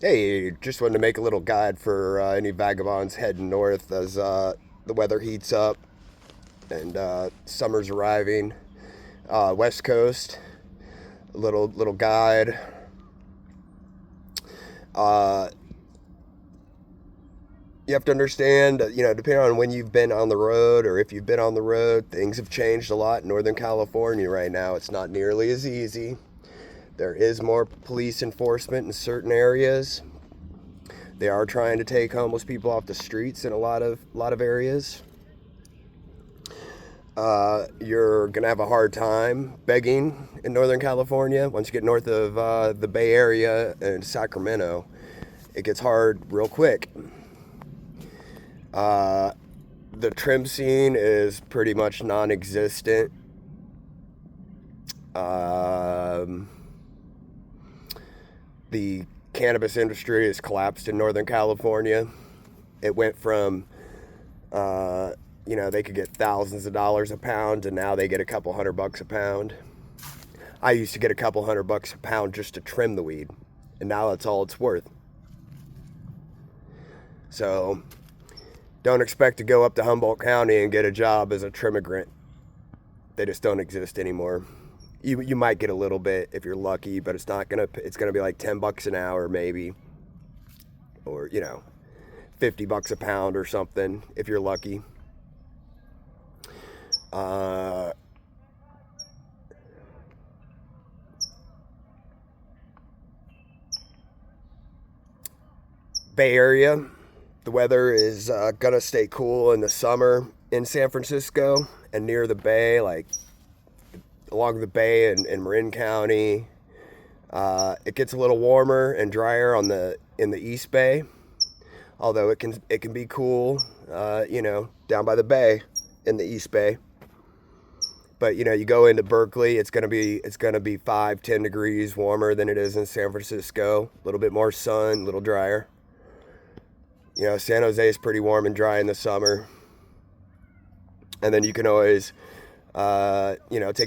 Hey, just wanted to make a little guide for any vagabonds heading north as the weather heats up and summer's arriving. West Coast, a little guide. Uh, you have to understand, depending on when you've been on the road or if you've been on the road, things have changed a lot in Northern California right now. It's not nearly as easy. There is more police enforcement in certain areas. They are trying to take homeless people off the streets in a lot of areas. You're gonna have a hard time begging in Northern California. Once you get north of the Bay Area and Sacramento, it gets hard real quick. Uh, the trim scene is pretty much non-existent. Um, the cannabis industry has collapsed in Northern California. It went from they could get thousands of dollars a pound, and now they get a couple $100 a pound. I used to get a couple $100 a pound just to trim the weed, and now that's all it's worth. So don't expect to go up to Humboldt County and get a job as a trimigrant. They just don't exist anymore. You might get a little bit if you're lucky, but it's gonna be like $10 an hour maybe, or $50 a pound or something if you're lucky. Uh, Bay Area, the weather is gonna stay cool in the summer in San Francisco and near the bay, like along the bay in Marin County. It gets a little warmer and drier in the East Bay, although it can be cool, down by the bay in the East Bay. But you go into Berkeley, it's gonna be 5-10 degrees warmer than it is in San Francisco. A little bit more sun, a little drier. San Jose is pretty warm and dry in the summer. And then you can always, take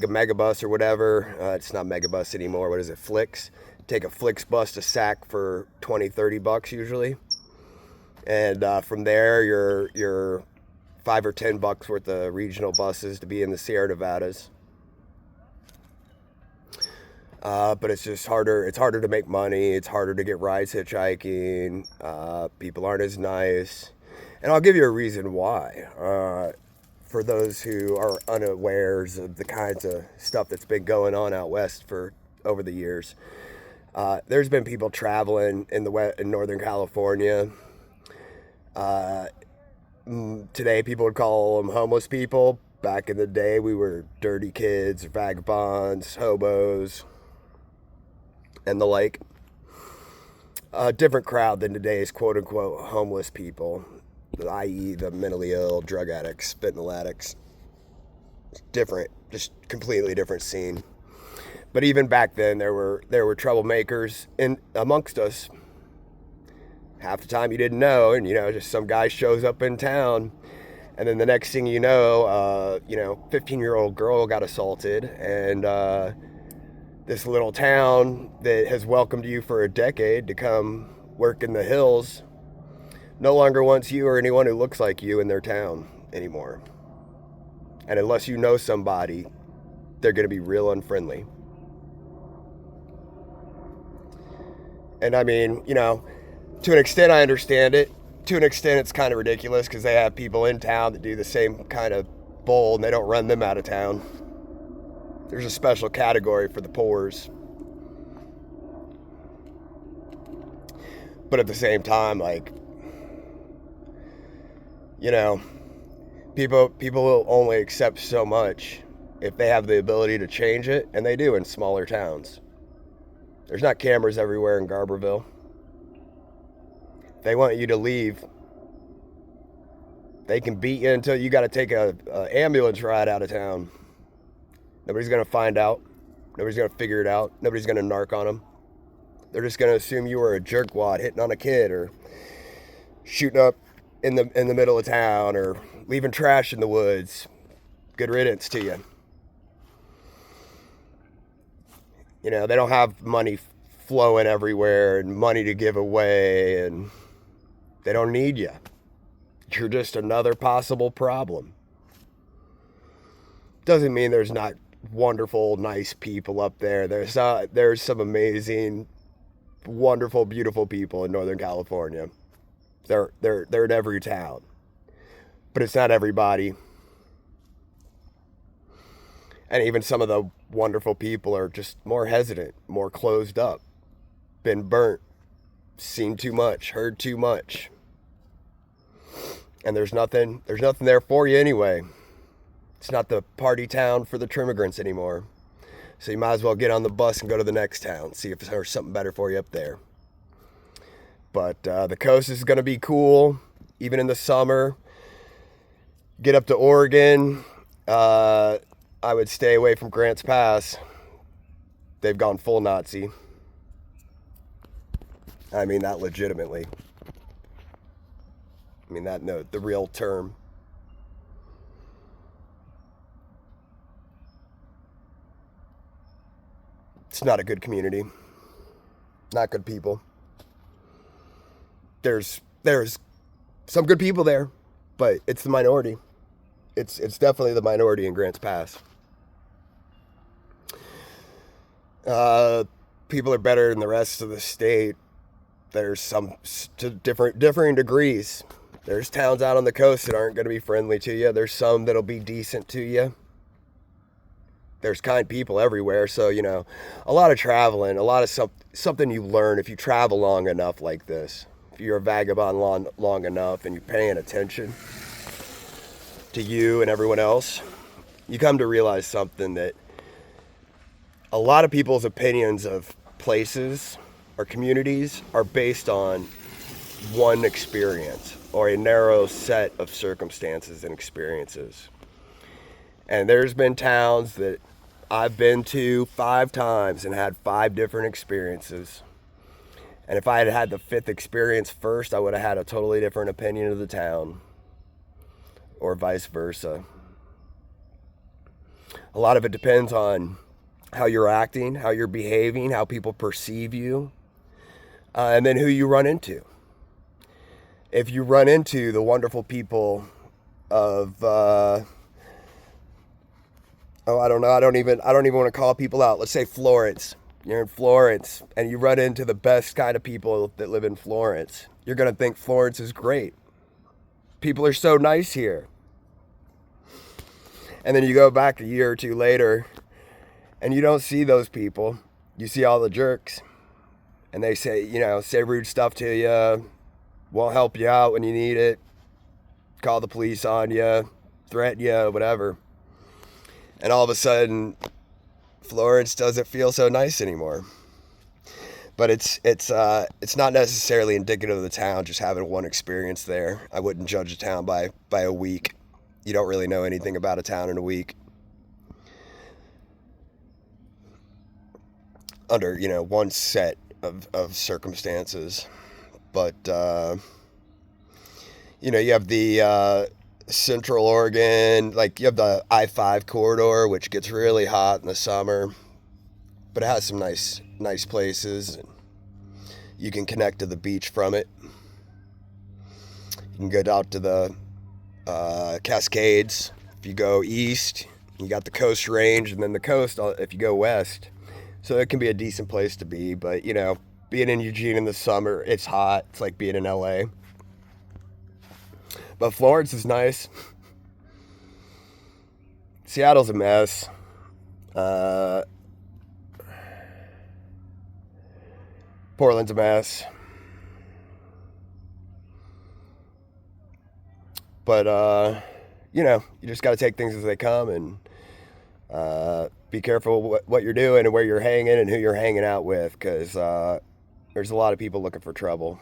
a megabus or whatever. It's not megabus anymore. What is it? Flix. Take a Flix bus to Sac for 20-30 bucks usually. And from there, you're $5 or $10 worth of regional buses to be in the Sierra Nevadas. But it's just harder. It's harder to make money. It's harder to get rides hitchhiking. People aren't as nice. And I'll give you a reason why. For those who are unawares of the kinds of stuff that's been going on out west for over the years. There's been people traveling in Northern California. Uh, Today, people would call them homeless people. Back in the day, we were dirty kids, vagabonds, hobos, and the like. A different crowd than today's quote unquote homeless people, i.e., the mentally ill, drug addicts, fentanyl addicts. Different, just completely different scene. But even back then, there were troublemakers in amongst us. Half the time you didn't know, and just some guy shows up in town, and then the next thing you know, 15-year-old girl got assaulted, and this little town that has welcomed you for a decade to come work in the hills no longer wants you or anyone who looks like you in their town anymore. And unless you know somebody, they're going to be real unfriendly. And I mean, to an extent, I understand it. To an extent, it's kind of ridiculous because they have people in town that do the same kind of bull and they don't run them out of town. There's a special category for the poors. But at the same time, like, you know, people will only accept so much if they have the ability to change it, and they do in smaller towns. There's not cameras everywhere in Garberville. If they want you to leave, they can beat you until you got to take a ambulance ride out of town. Nobody's going to find out. Nobody's going to figure it out. Nobody's going to narc on them. They're just going to assume you were a jerkwad hitting on a kid or shooting up in the middle of town or leaving trash in the woods. Good riddance to you. They don't have money flowing everywhere and money to give away, and they don't need you. You're just another possible problem. Doesn't mean there's not wonderful, nice people up there. There's some amazing, wonderful, beautiful people in Northern California. They're in every town, but it's not everybody. And even some of the wonderful people are just more hesitant, more closed up, been burnt, seen too much, heard too much. And there's nothing there for you anyway. It's not the party town for the immigrants anymore. So you might as well get on the bus and go to the next town, see if there's something better for you up there. But the coast is going to be cool, even in the summer. Get up to Oregon. I would stay away from Grants Pass. They've gone full Nazi. I mean that legitimately. I mean that, no, the real term. It's not a good community. Not good people. There's some good people there, but it's the minority. It's definitely the minority in Grants Pass. People are better than the rest of the state. There's some to differing degrees. There's towns out on the coast that aren't going to be friendly to you. There's some that'll be decent to you. There's kind people everywhere. So, you know, a lot of traveling, a lot of something you learn if you travel long enough like this. If you're a vagabond long enough and you're paying attention to you and everyone else, you come to realize something, that a lot of people's opinions of places or communities are based on one experience or a narrow set of circumstances and experiences. And there's been towns that I've been to 5 times and had 5 different experiences. And if I had had the 5th experience first, I would have had a totally different opinion of the town, or vice versa. A lot of it depends on how you're acting, how you're behaving, how people perceive you, and then who you run into. If you run into the wonderful people of, I don't know, I don't even want to call people out. Let's say Florence. You're in Florence and you run into the best kind of people that live in Florence. You're going to think Florence is great. People are so nice here. And then you go back a year or 2 later and you don't see those people. You see all the jerks. And they say rude stuff to you, won't help you out when you need it, call the police on you, threaten you, whatever. And all of a sudden, Florence doesn't feel so nice anymore. But it's not necessarily indicative of the town just having one experience there. I wouldn't judge a town by a week. You don't really know anything about a town in a week. Under, one set of circumstances. But, you have the Central Oregon, like you have the I-5 corridor, which gets really hot in the summer, but it has some nice places, and you can connect to the beach from it. You can go out to the Cascades. If you go east, you got the Coast Range, and then the coast if you go west. So it can be a decent place to be, but being in Eugene in the summer, it's hot. It's like being in LA. But Florence is nice. Seattle's a mess. Portland's a mess. But, you just got to take things as they come and be careful what you're doing and where you're hanging and who you're hanging out with, because there's a lot of people looking for trouble.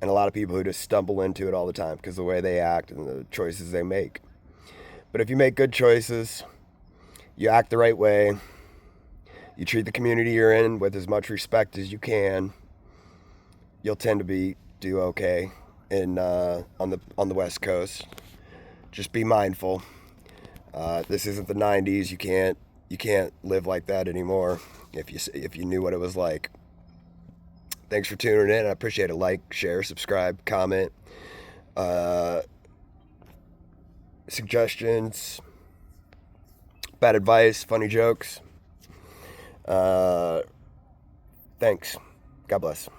And a lot of people who just stumble into it all the time because of the way they act and the choices they make. But if you make good choices, you act the right way, you treat the community you're in with as much respect as you can, you'll tend to do okay on the West Coast. Just be mindful. This isn't the 90s. You can't live like that anymore if you knew what it was like. Thanks for tuning in. I appreciate it. Like, share, subscribe, comment, suggestions, bad advice, funny jokes. Thanks. God bless.